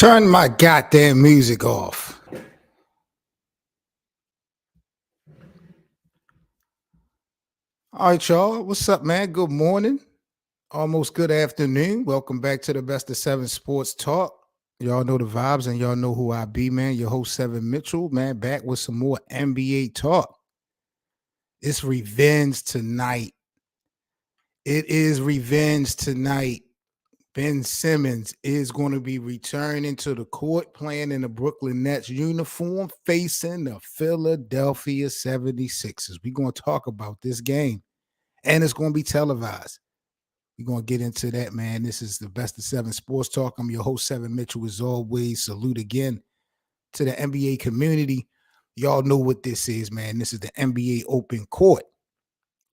Turn my goddamn music off. All right, y'all. What's up, man? Good morning. Almost good afternoon. Welcome back to the Best of Seven Sports Talk. Y'all know the vibes and y'all know who I be, man. Your host, Seven Mitchell, man, back with some more NBA talk. It's revenge tonight. It is revenge tonight. Ben Simmons is going to be returning to the court playing in the Brooklyn Nets uniform facing the Philadelphia 76ers. We're going to talk about this game, and it's going to be televised. We're going to get into that, man. This is the Best of Seven Sports Talk. I'm your host, Seven Mitchell, as always. Salute again to the NBA community. Y'all know what this is, man. This is the NBA Open Court.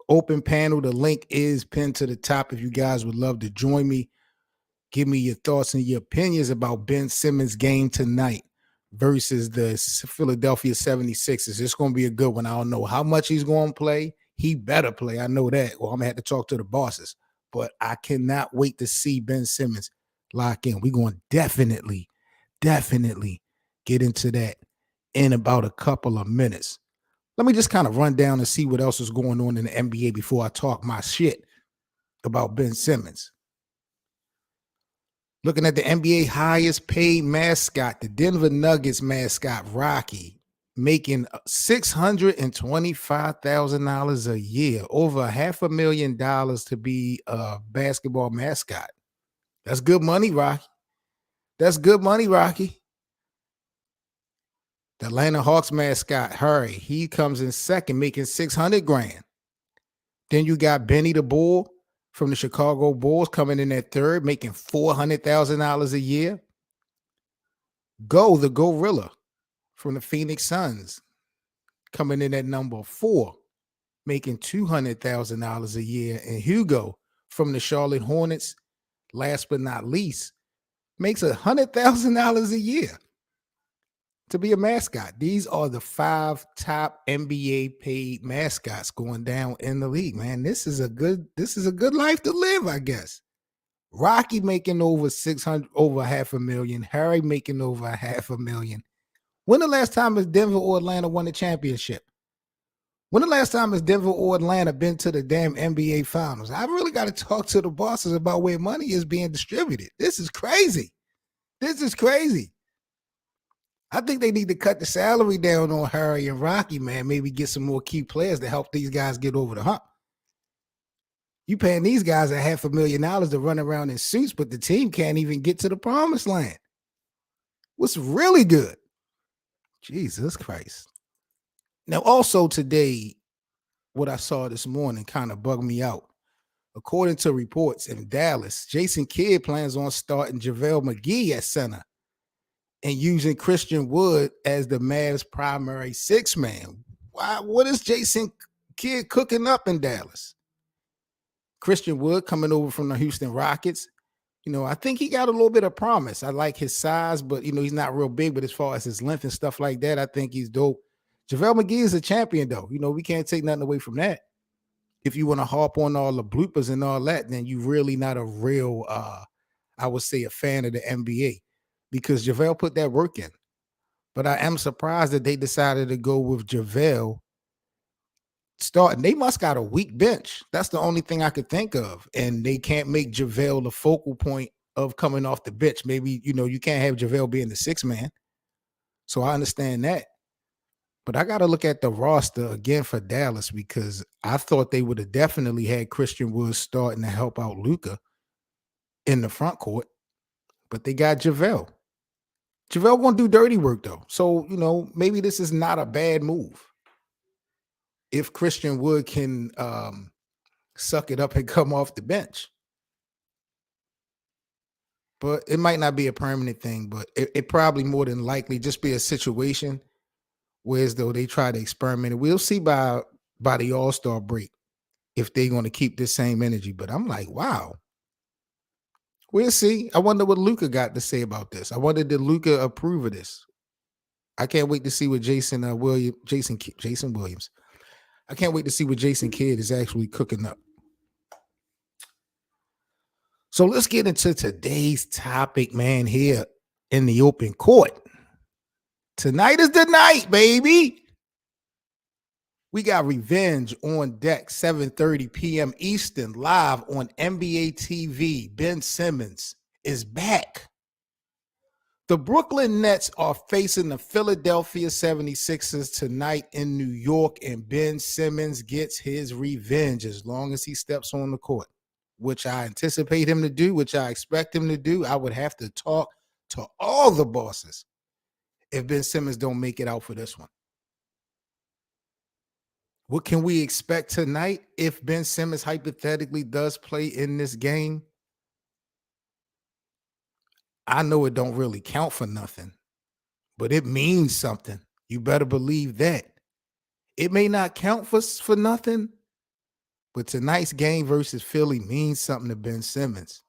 Open panel. The link is pinned to the top if you guys would love to join me. Give me your thoughts and your opinions about Ben Simmons' game tonight versus the Philadelphia 76ers. It's going to be a good one. I don't know how much he's going to play. He better play. I know that. Well, I'm going to have to talk to the bosses. But I cannot wait to see Ben Simmons lock in. We're going to definitely get into that in about a couple of minutes. Let me just kind of run down and see what else is going on in the NBA before I talk my shit about Ben Simmons. Looking at the NBA highest paid mascot, the Denver Nuggets mascot, Rocky, making $625,000 a year, over $500,000 to be a basketball mascot. That's good money, Rocky. That's good money, Rocky. The Atlanta Hawks mascot, Harry, he comes in second, making $600,000. Then you got Benny the Bull from the Chicago Bulls coming in at third, making $400,000 a year. Go, the Gorilla from the Phoenix Suns, coming in at number 4, making $200,000 a year. And Hugo from the Charlotte Hornets, last but not least, makes $100,000 a year to be a mascot. These are the 5 top NBA paid mascots going down in the league, man. This is a good life to live, I guess. Rocky making over $500,000. Harry making over $500,000. When the last time has Denver or Atlanta won the championship? When the last time has Denver or Atlanta been to the damn NBA finals? I really got to talk to the bosses about where money is being distributed. This is crazy. I think they need to cut the salary down on Harry and Rocky, man. Maybe get some more key players to help these guys get over the hump. You paying these guys $500,000 to run around in suits, but the team can't even get to the promised land. What's really good? Jesus Christ. Now, also today, what I saw this morning kind of bugged me out. According to reports in Dallas, Jason Kidd plans on starting JaVale McGee at center and using Christian Wood as the Mavs' primary 6-man. Why? What is Jason Kidd cooking up in Dallas? Christian Wood coming over from the Houston Rockets. I think he got a little bit of promise. I like his size, but, he's not real big. But as far as his length and stuff like that, I think he's dope. JaVale McGee is a champion, though. We can't take nothing away from that. If you want to harp on all the bloopers and all that, then you really not a real, I would say, a fan of the NBA. Because JaVale put that work in. But I am surprised that they decided to go with JaVale starting. They must got a weak bench. That's the only thing I could think of. And they can't make JaVale the focal point of coming off the bench. Maybe, you can't have JaVale being the 6-man. So I understand that. But I got to look at the roster again for Dallas because I thought they would have definitely had Christian Wood starting to help out Luka in the front court. But they got JaVale. JaVale going to do dirty work, though. So, maybe this is not a bad move. If Christian Wood can suck it up and come off the bench. But it might not be a permanent thing, but it probably more than likely just be a situation where as though they try to experiment. We'll see by the All-Star break if they're going to keep this same energy. But I'm like, wow. We'll see. I wonder what Luka got to say about this. I wonder, did Luka approve of this? I can't wait to see what Jason Williams. I can't wait to see what Jason Kidd is actually cooking up. So let's get into today's topic, man, here in the open court. Tonight is the night, baby. We got revenge on deck, 7:30 p.m. Eastern, live on NBA TV. Ben Simmons is back. The Brooklyn Nets are facing the Philadelphia 76ers tonight in New York, and Ben Simmons gets his revenge as long as he steps on the court, which I anticipate him to do, which I expect him to do. I would have to talk to all the bosses if Ben Simmons don't make it out for this one. What can we expect tonight if Ben Simmons hypothetically does play in this game? I know it don't really count for nothing, but it means something. You better believe that. It may not count for nothing, but tonight's game versus Philly means something to Ben Simmons.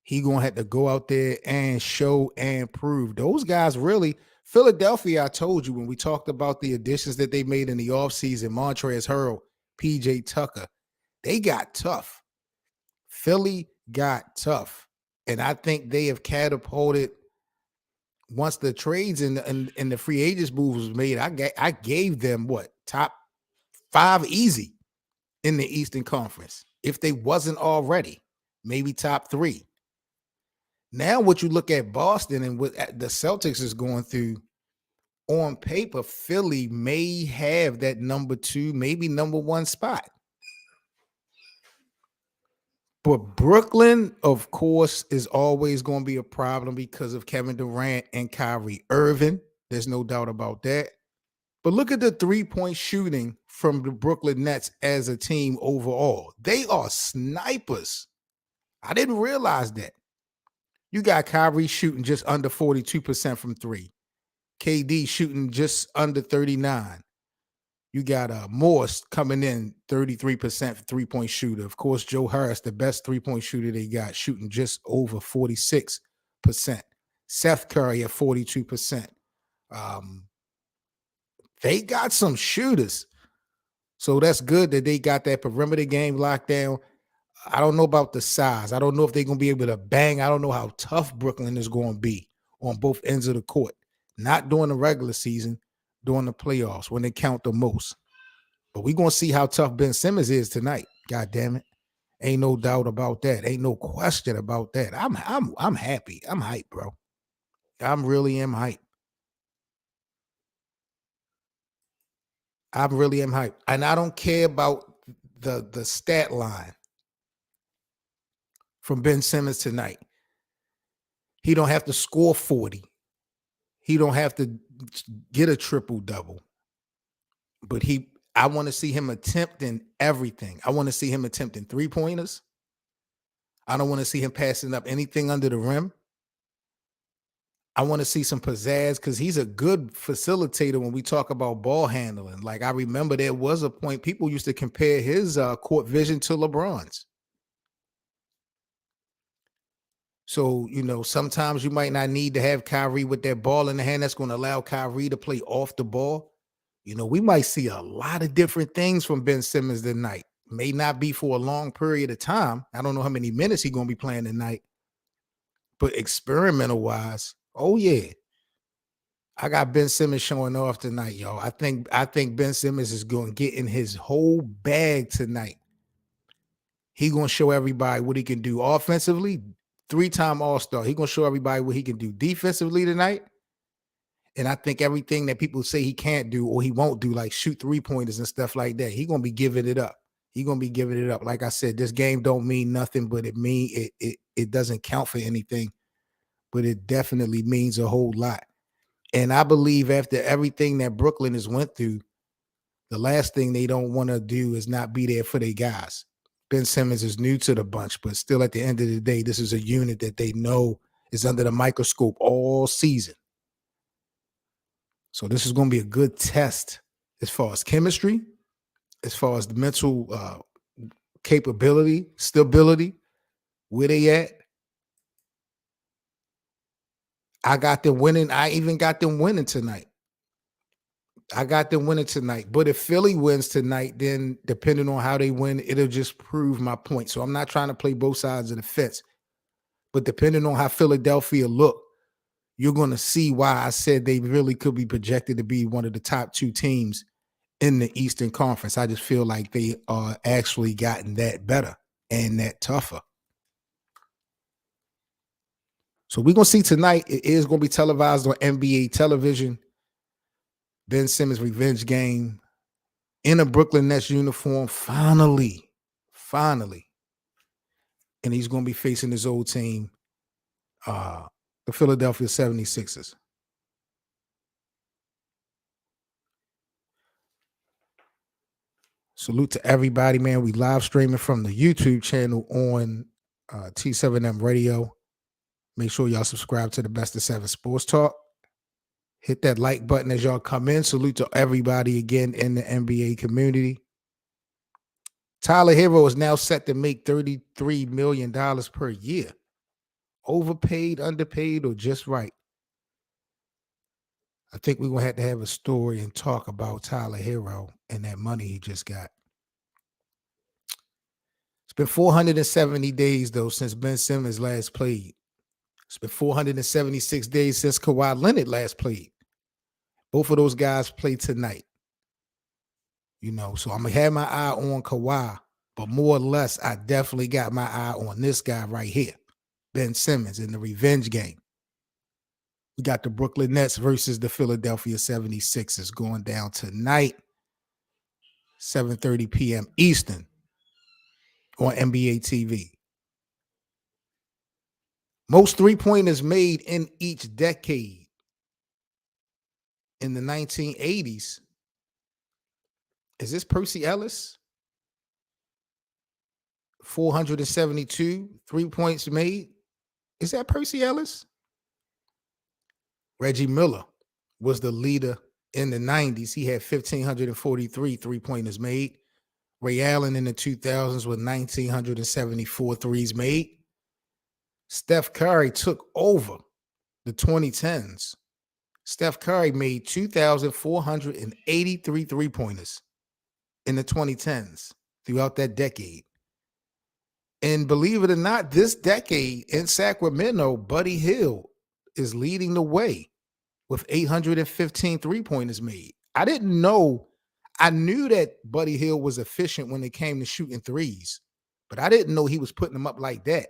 He going to have to go out there and show and prove. Those guys really, Philadelphia, I told you when we talked about the additions that they made in the offseason, Montrezl Harrell, PJ Tucker, they got tough. Philly got tough. And I think they have catapulted once the trades and the free agents moves was made. I gave them what? Top 5 easy in the Eastern Conference. If they wasn't already, maybe top 3. Now, what you look at Boston and what the Celtics is going through, on paper, Philly may have that number 2, maybe number 1 spot. But Brooklyn, of course, is always going to be a problem because of Kevin Durant and Kyrie Irving. There's no doubt about that. But look at the 3-point shooting from the Brooklyn Nets as a team overall. They are snipers. I didn't realize that. You got Kyrie shooting just under 42% from 3. KD shooting just under 39. You got Morse coming in 33% 3-point shooter. Of course, Joe Harris, the best 3-point shooter they got, shooting just over 46%. Seth Curry at 42%. They got some shooters. So that's good that they got that perimeter game locked down. I don't know about the size. I don't know if they're going to be able to bang. I don't know how tough Brooklyn is going to be on both ends of the court. Not during the regular season, during the playoffs when they count the most. But we're going to see how tough Ben Simmons is tonight. God damn it. Ain't no doubt about that. Ain't no question about that. I'm happy. I'm hyped, bro. I'm really am hyped. I really am hyped. And I don't care about the stat line from Ben Simmons tonight. He don't have to score 40. He don't have to get a triple-double. But I want to see him attempting everything. I want to see him attempting 3-pointers. I don't want to see him passing up anything under the rim. I want to see some pizzazz because he's a good facilitator when we talk about ball handling. Like, I remember there was a point people used to compare his court vision to LeBron's. So, sometimes you might not need to have Kyrie with that ball in the hand. That's going to allow Kyrie to play off the ball. We might see a lot of different things from Ben Simmons tonight. May not be for a long period of time. I don't know how many minutes he's going to be playing tonight. But experimental-wise, oh, yeah. I got Ben Simmons showing off tonight, y'all. I think Ben Simmons is going to get in his whole bag tonight. He going to show everybody what he can do offensively. 3-time All-Star. He going to show everybody what he can do defensively tonight. And I think everything that people say he can't do or he won't do, like shoot 3-pointers and stuff like that, he going to be giving it up. He going to be giving it up. Like I said, this game don't mean nothing, but it doesn't count for anything. But it definitely means a whole lot. And I believe after everything that Brooklyn has went through, the last thing they don't want to do is not be there for their guys. Ben Simmons is new to the bunch, but still at the end of the day, this is a unit that they know is under the microscope all season. So this is going to be a good test as far as chemistry, as far as the mental capability, stability, where they at. I got them winning. I even got them winning tonight. But if Philly wins tonight, then depending on how they win, it'll just prove my point. So I'm not trying to play both sides of the fence. But depending on how Philadelphia look, you're going to see why I said they really could be projected to be one of the top 2 teams in the Eastern Conference. I just feel like they are actually gotten that better and that tougher. So we're going to see tonight. It is going to be televised on NBA television. Ben Simmons revenge game in a Brooklyn Nets uniform. Finally. And he's going to be facing his old team, the Philadelphia 76ers. Salute to everybody, man. We live streaming from the YouTube channel on T7M Radio. Make sure y'all subscribe to the Best of 7 Sports Talk. Hit that like button as y'all come in. Salute to everybody again in the NBA community. Tyler Hero is now set to make $33 million per year. Overpaid, underpaid, or just right? I think we're going to have a story and talk about Tyler Hero and that money he just got. It's been 470 days, though, since Ben Simmons last played. It's been 476 days since Kawhi Leonard last played. Both of those guys play tonight. You know, so I'm going to have my eye on Kawhi, but more or less, I definitely got my eye on this guy right here, Ben Simmons, in the revenge game. We got the Brooklyn Nets versus the Philadelphia 76ers going down tonight, 7:30 p.m. Eastern on NBA TV. Most three-pointers made in each decade. In the 1980s, is this Percy Ellis? 472 3-points made. Is that Percy Ellis? Reggie Miller was the leader in the 90s. He had 1,543 3-pointers made. Ray Allen in the 2000s with 1,974 threes made. Steph Curry took over the 2010s. Steph Curry made 2,483 3-pointers in the 2010s throughout that decade. And believe it or not, this decade in Sacramento, Buddy Hield is leading the way with 815 3-pointers made. I didn't know. I knew that Buddy Hield was efficient when it came to shooting threes, but I didn't know he was putting them up like that.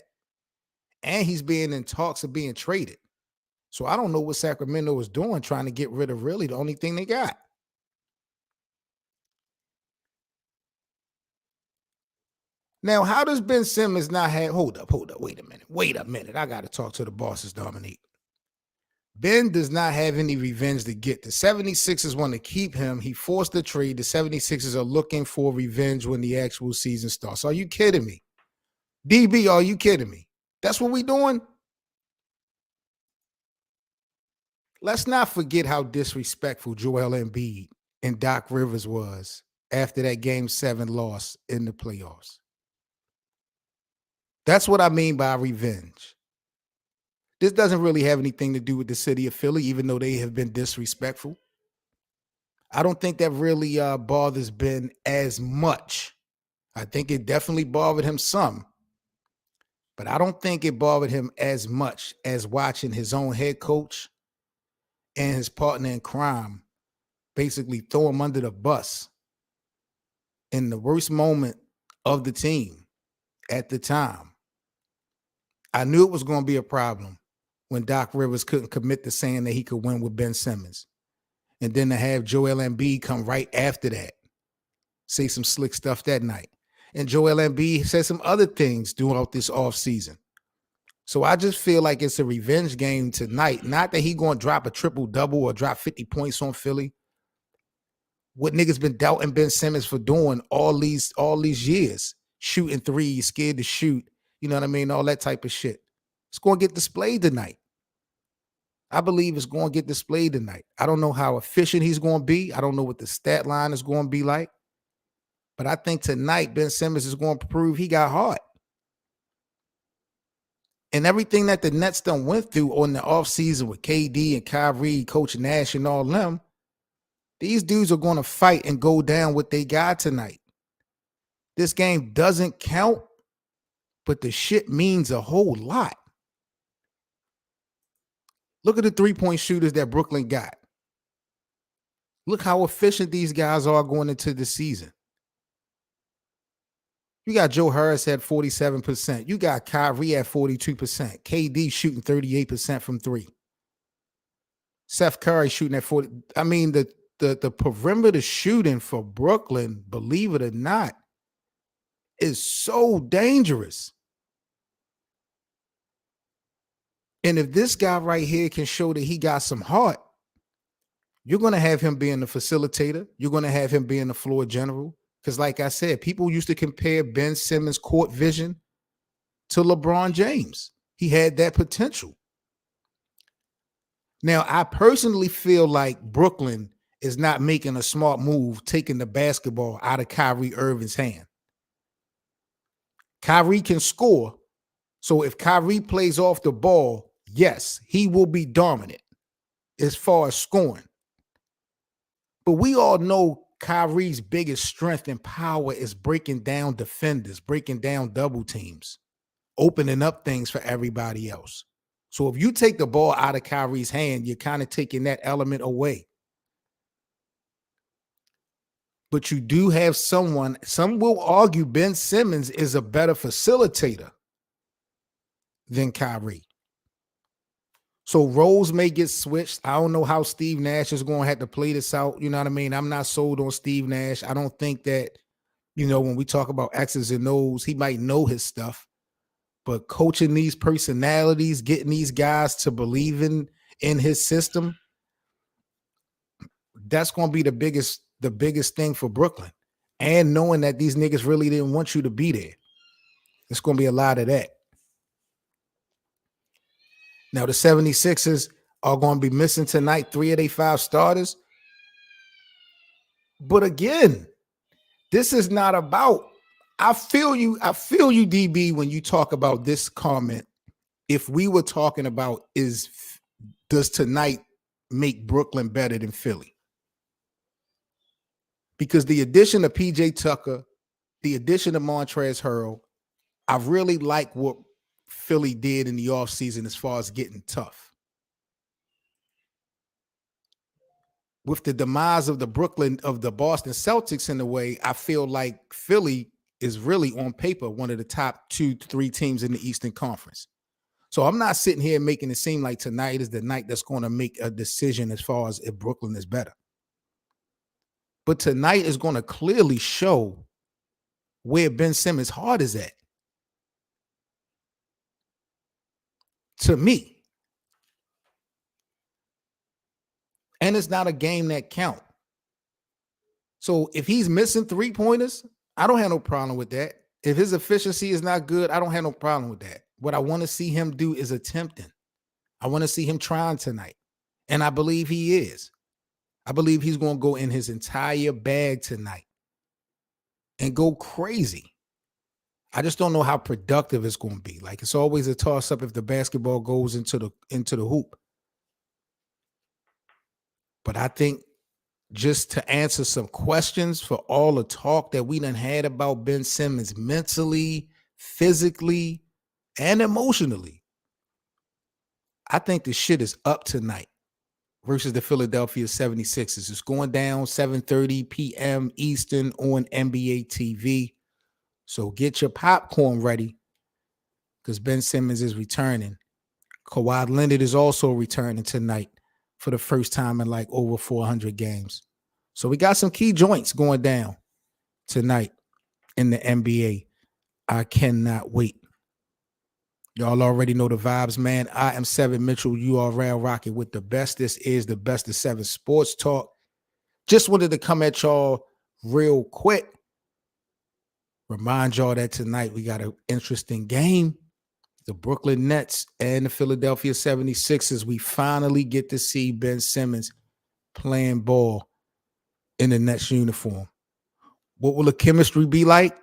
And he's being in talks of being traded. So I don't know what Sacramento is doing, trying to get rid of really the only thing they got. Now, how does Ben Simmons not have, hold up, wait a minute. I got to talk to the bosses, Dominique. Ben does not have any revenge to get. The 76ers want to keep him. He forced the trade. The 76ers are looking for revenge when the actual season starts. Are you kidding me? DB, are you kidding me? That's what we doing? Let's not forget how disrespectful Joel Embiid and Doc Rivers was after that Game 7 loss in the playoffs. That's what I mean by revenge. This doesn't really have anything to do with the city of Philly, even though they have been disrespectful. I don't think that really bothers Ben as much. I think it definitely bothered him some, but I don't think it bothered him as much as watching his own head coach and his partner in crime basically throw him under the bus in the worst moment of the team at the time. I knew it was going to be a problem when Doc Rivers couldn't commit to saying that he could win with Ben Simmons. And then to have Joel Embiid come right after that, say some slick stuff that night. And Joel Embiid said some other things throughout this offseason. So I just feel like it's a revenge game tonight. Not that he going to drop a triple-double or drop 50 points on Philly. What niggas been doubting Ben Simmons for doing all these years. Shooting threes, scared to shoot. You know what I mean? All that type of shit. It's going to get displayed tonight. I believe it's going to get displayed tonight. I don't know how efficient he's going to be. I don't know what the stat line is going to be like. But I think tonight Ben Simmons is going to prove he got heart. And everything that the Nets done went through on the offseason with KD and Kyrie, Coach Nash and all them, these dudes are going to fight and go down what they got tonight. This game doesn't count, but the shit means a whole lot. Look at the three-point shooters that Brooklyn got. Look how efficient these guys are going into the season. You got Joe Harris at 47%. You got Kyrie at 42%. KD shooting 38% from three. Seth Curry shooting at 40. I mean, the perimeter shooting for Brooklyn, believe it or not, is so dangerous. And if this guy right here can show that he got some heart, you're going to have him being the facilitator. You're going to have him being the floor general. Because like I said, people used to compare Ben Simmons' court vision to LeBron James. He had that potential. Now, I personally feel like Brooklyn is not making a smart move, taking the basketball out of Kyrie Irving's hand. Kyrie can score. So if Kyrie plays off the ball, yes, he will be dominant as far as scoring. But we all know Kyrie's biggest strength and power is breaking down defenders, breaking down double teams, opening up things for everybody else. So if you take the ball out of Kyrie's hand, you're kind of taking that element away. But you do have someone, some will argue Ben Simmons is a better facilitator than Kyrie. So roles may get switched. I don't know how Steve Nash is going to have to play this out. You know what I mean? I'm not sold on Steve Nash. I don't think that, when we talk about X's and O's, he might know his stuff. But coaching these personalities, getting these guys to believe in his system, that's going to be the biggest thing for Brooklyn. And knowing that these niggas really didn't want you to be there. It's going to be a lot of that. Now, the 76ers are going to be missing tonight 3 of their 5 starters. But again, this is not about, I feel you, DB, when you talk about this comment. If we were talking about does tonight make Brooklyn better than Philly? Because the addition of PJ Tucker, the addition of Montrezl Harrell, I really like what Philly did in the offseason as far as getting tough. With the demise of the Boston Celtics in a way, I feel like Philly is really on paper one of the top 2-3 teams in the Eastern Conference. So I'm not sitting here making it seem like tonight is the night that's going to make a decision as far as if Brooklyn is better. But tonight is going to clearly show where Ben Simmons' heart is at. To me. And it's not a game that count. So if he's missing 3-pointers, I don't have no problem with that. If his efficiency is not good, I don't have no problem with that. What I want to see him do is attempting. I want to see him trying tonight. And I believe he is. I believe he's going to go in his entire bag tonight and go crazy. I just don't know how productive it's going to be. Like, it's always a toss-up if the basketball goes into the hoop. But I think just to answer some questions for all the talk that we done had about Ben Simmons mentally, physically, and emotionally, I think the shit is up tonight versus the Philadelphia 76ers. It's going down 7:30 p.m. Eastern on NBA TV. So get your popcorn ready because Ben Simmons is returning. Kawhi Leonard is also returning tonight for the first time in like over 400 games. So we got some key joints going down tonight in the NBA. I cannot wait. Y'all already know the vibes, man. I am Seven Mitchell, URL rocking with the best. This is the Best of 7 Sports Talk. Just wanted to come at y'all real quick. Remind y'all that tonight we got an interesting game. The Brooklyn Nets and the Philadelphia 76ers. We finally get to see Ben Simmons playing ball in the Nets uniform. What will the chemistry be like?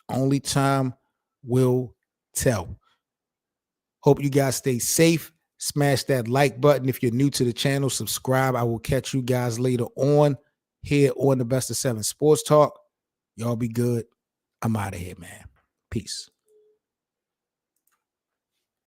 Only time will tell. Hope you guys stay safe. Smash that like button. If you're new to the channel, subscribe. I will catch you guys later on here on the Best of 7 Sports Talk. Y'all be good. I'm out of here, man. Peace.